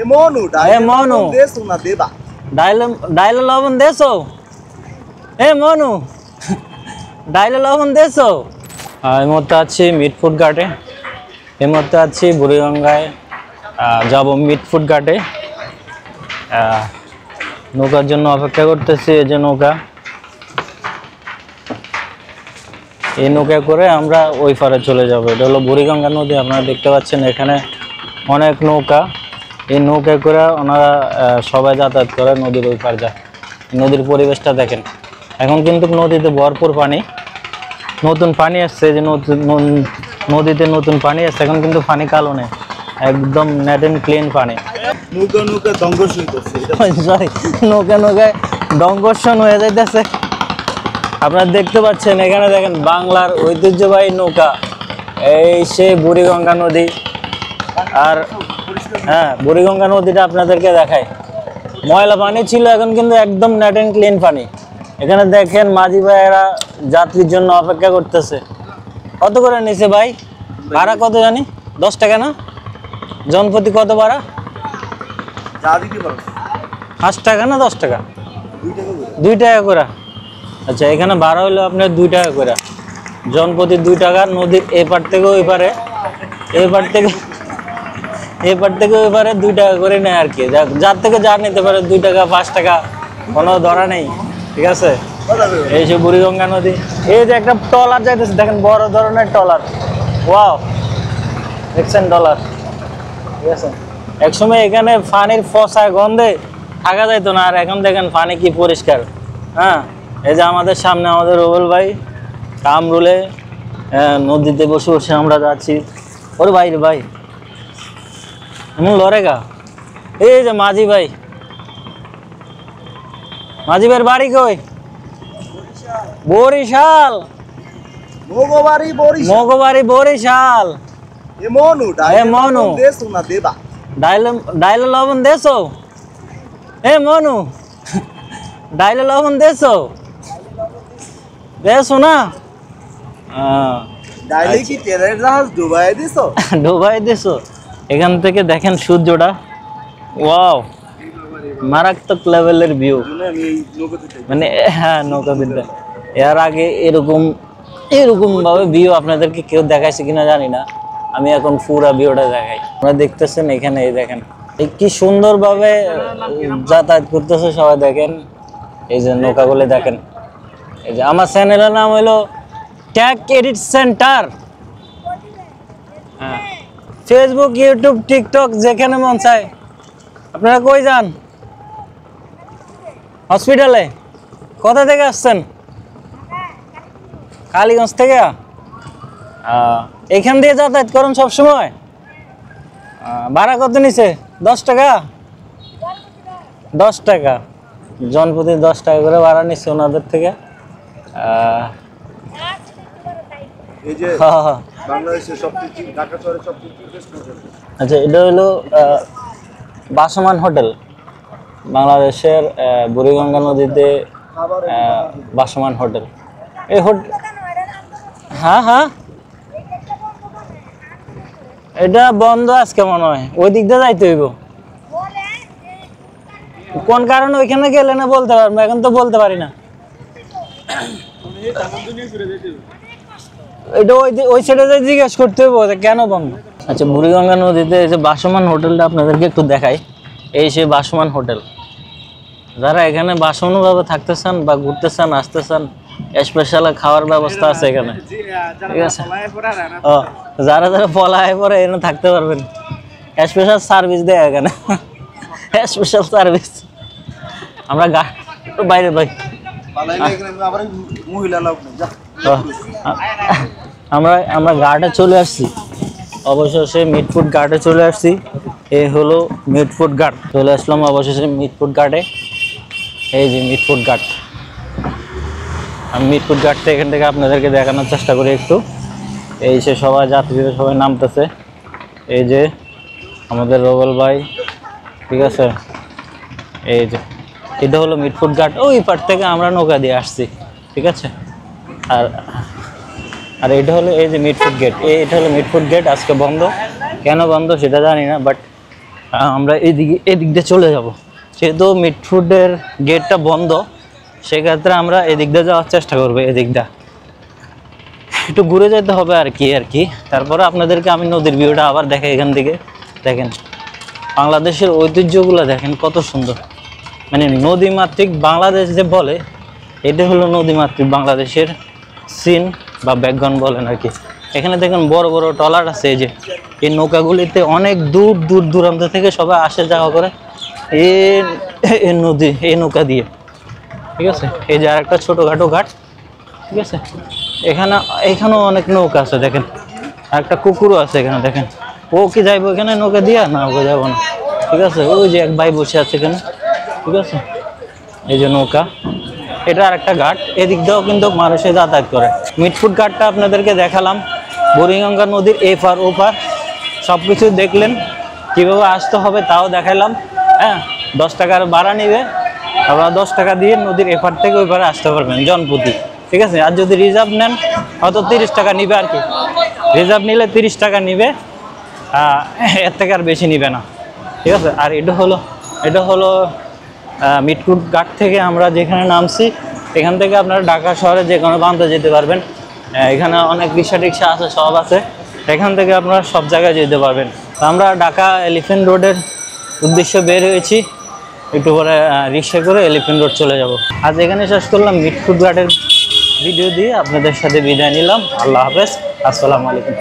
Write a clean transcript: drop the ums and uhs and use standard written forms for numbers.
এ মনু ডাইলে লবণ দেছো? এ মনু ডাইলে লবণ দেছো? এই মুহূর্তে আছি মিট ফুড ঘাটে। এই মুহূর্তে আছি বুড়িগঙ্গায় যাব মিট ফুড ঘাটে। নৌকার জন্য অপেক্ষা করতেছি। এই যে নৌকা, এই নৌকায় করে আমরা ওই পারে চলে যাব। এটা হলো বুড়িগঙ্গা নদী। আপনারা দেখতে পাচ্ছেন এখানে অনেক নৌকা। এই নৌকায় করে ওনারা সবাই যাতায়াত করে, নদীর ওই পার যায়। নদীর পরিবেশটা দেখেন। এখন কিন্তু নদীতে ভরপুর পানি, নতুন পানি আসছে। যে নদীতে নতুন পানি আসছে। এখন কিন্তু পানি কালো নেই, একদম নেট অ্যান্ড ক্লিন পানি। সরি, নৌকায় দঙ্গর্ষণ হয়ে যাইতেছে। আপনারা দেখতে পাচ্ছেন এখানে দেখেন বাংলার ঐতিহ্যবাহী নৌকা, এই সেই বুড়িগঙ্গা নদী। আর হ্যাঁ, বুড়িগঙ্গা নদীটা আপনাদেরকে দেখায়। ময়লা পানি ছিল, এখন কিন্তু একদম নেট অ্যান্ড ক্লিন পানি। এখানে দেখেন মাঝি ভাইয়েরা যাত্রীর জন্য অপেক্ষা করতেছে। কত করে নিছে ভাই ভাড়া? কত জানি, 10 টাকা না? জনপ্রতি কত ভাড়া? 5 টাকা না 10 টাকা? 2 টাকা করে। আচ্ছা, এখানে ভাড়া হইলো আপনার 2 টাকা করে, জনপ্রতি 2 টাকা। নদীর এপার থেকে ওই পারে, এপার থেকে ওই পারে 2 টাকা করে নেয় আর কি। যার থেকে যা নিতে পারে, 2 টাকা 5 টাকা, কোনো ধরা নেই। ঠিক আছে, এই যে বুড়িগঙ্গা নদী। এই যে একটা ট্রলার যাইতেছে, দেখেন বড় ধরনের ট্রলার। ওয়াও, দেখছেন ট্রলার? ঠিক আছে, একসময় এখানে পানির ফসায় গন্ধে থাকা যাইতো না, আর এখন দেখেন পানি কি পরিষ্কার। হ্যাঁ, এই যে আমাদের সামনে আমাদের রুবেল ভাই কামরুলে নদীতে বসে বসে আমরা যাচ্ছি। ওরে ভাই রে ভাই, এমন লড়েগা। এই যে মাঝি ভাই, মাঝি ভাইয়ের বাড়ি কই? বরিশাল। মগবাড়ি বরিশাল। এ মনু ডাইলে লবণ দেছো? এ মনু ডাইলে লবণ দেছো? দেছো না? ডুবাই দিছো। এখান থেকে দেখেন সূর্যটা, ওয়াও, মারাত্মক লেভেলের ভিউ। মানে হ্যাঁ, নৌকা বিদ্যা। এর আগে এরকম ভাবে ভিউ আপনাদেরকে কেউ দেখাইছে কিনা জানি না। আমি এখন পুরা ভিউটা দেখাই। আপনারা দেখতেছেন এখানে, এই দেখেন কি সুন্দর ভাবে যাতায়াত করতেছে সবাই। দেখেন এই যে নৌকাগুলো দেখেন। এই যে আমার চ্যানেলের নাম হলো ট্যাগ এডিট সেন্টার। হ্যাঁ, ফেসবুক, ইউটিউব, টিকটক, যেখানে মন চায়। আপনারা কই যান? হসপিটালে? কোথা থেকে আসছেন? কালীগঞ্জ থেকে। এখান দিয়ে যাতায়াত করেন সবসময়? ভাড়া কত নিছে? 10 টাকা? 10 টাকা জনপ্রতি 10 টাকা করে ভাড়া নিচ্ছে ওনাদের থেকে। আচ্ছা, এটা হলো ভাসমান হোটেল, বাংলাদেশের বুড়িগঙ্গা নদীতে ভাসমান হোটেল। এই হোটেল, হ্যাঁ, এটা বন্ধ আজকে মনে হয়। ওই দিক দিয়ে যাইতে হইব। কোন কারণে ওইখানে গেলে না বলতে পারবো, এখন তো বলতে পারি না। এটা ওই সাইডে জিজ্ঞেস করতে হইব কেন বন্ধ। আচ্ছা, বুড়িগঙ্গা নদীতে এই যে ভাসমান হোটেলটা আপনাদেরকে একটু দেখাই। এই সেই ভাসমান হোটেল। যারা এখানে ভাসমানভাবে থাকতে চান বা ঘুরতে চান, আসতে চান, স্পেশাল খাওয়ার ব্যবস্থা আছে এখানে। ঠিক আছে, যারা পলায় পরে এখানে থাকতে পারবেন। স্পেশাল সার্ভিস দেয় এখানে, স্পেশাল সার্ভিস। আমরা বাইরে ভাই, আমরা ঘাটে চলে আসছি। অবশেষে মিট ফুড ঘাটে চলে আসছি। এই হলো মিট ফুড ঘাট। চলে আসলাম অবশেষে মিট ফুড ঘাটে। এই যে মিট ফুড ঘাট। আমি মিট ফুড ঘাটটা এখান থেকে আপনাদেরকে দেখানোর চেষ্টা করি একটু। এই সে সবাই যাত্রীরা সবাই নামতেছে। এই যে আমাদের রুবেল ভাই, ঠিক আছে। এই যে এটা হলো মিট ফুড ঘাট। ওই পার থেকে আমরা নৌকা দিয়ে আসছি, ঠিক আছে। আর এটা হলো এই যে মিট ফুড গেট। এটা হলো মিট ফুড গেট। আজকে বন্ধ, কেন বন্ধ সেটা জানি না, বাট আমরা এদিক দিয়ে চলে যাব। যেহেতু মিটফুডের গেটটা বন্ধ, সেক্ষেত্রে আমরা এদিক দিয়ে যাওয়ার চেষ্টা করবো। এদিকটা একটু ঘুরে যেতে হবে আর কি। তারপরে আপনাদেরকে আমি নদীর ভিউটা আবার দেখে এখান থেকে দেখেন, বাংলাদেশের ঐতিহ্যগুলো দেখেন কত সুন্দর। মানে নদীমাতৃক বাংলাদেশ যে বলে, এটা হলো নদীমাতৃক বাংলাদেশের সিন বা ব্যাকগ্রাউন্ড বলেন আর কি। এখানে দেখেন বড় বড় ট্রলার আছে, এই যে এই নৌকাগুলিতে অনেক দূর দূরান্ত থেকে সবাই আসা যাওয়া করে এই নৌকা দিয়ে, ঠিক আছে। এই যে আর একটা ছোটোখাটো ঘাট, ঠিক আছে। এখানেও অনেক নৌকা আছে দেখেন, আর একটা কুকুরও আছে এখানে দেখেন। ও কি যাইবো এখানে নৌকা দিয়া? না, ওকে যাবো না, ঠিক আছে। ওই যে এক ভাই বসে আছে এখানে, ঠিক আছে। এই যে নৌকা, এটা আর একটা ঘাট, এদিক দিয়েও কিন্তু মানুষে যাতায়াত করে। মিটফুড ঘাটটা আপনাদেরকে দেখালাম, বুড়িগঙ্গা নদীর এপার ওপার সব কিছু দেখলেন, কীভাবে আসতে হবে তাও দেখালাম। হ্যাঁ, 10 টাকার ভাড়া নিবে, আপনারা 10 টাকা দিয়ে নদীর এপার থেকে ওই পারে আসতে পারবেন জনপ্রতি, ঠিক আছে। আর যদি রিজার্ভ নেন হয়তো 30 টাকা নিবে আর কি। রিজার্ভ নিলে 30 টাকা নিবে, এর থেকে আর বেশি নিবে না, ঠিক আছে। আর এটা হলো মিটফুড ঘাট থেকে আমরা যেখানে নামছি, এখান থেকে আপনারা ঢাকা শহরে যে কোনো প্রান্তে যেতে পারবেন। এখানে অনেক রিক্সা আছে, সব আছে, এখান থেকে আপনারা সব জায়গায় যেতে পারবেন। তো আমরা ঢাকা এলিফ্যান্ট রোডের উদ্দেশ্যে বের হয়েছি, একটু পরে রিক্সা করে এলিফ্যান্ট রোড চলে যাব। আজ এখানে শেষ করলাম মিটফুড ঘাটের ভিডিও দিয়ে, আপনাদের সাথে বিদায় নিলাম। আল্লাহ হাফেজ, আসসালামু আলাইকুম।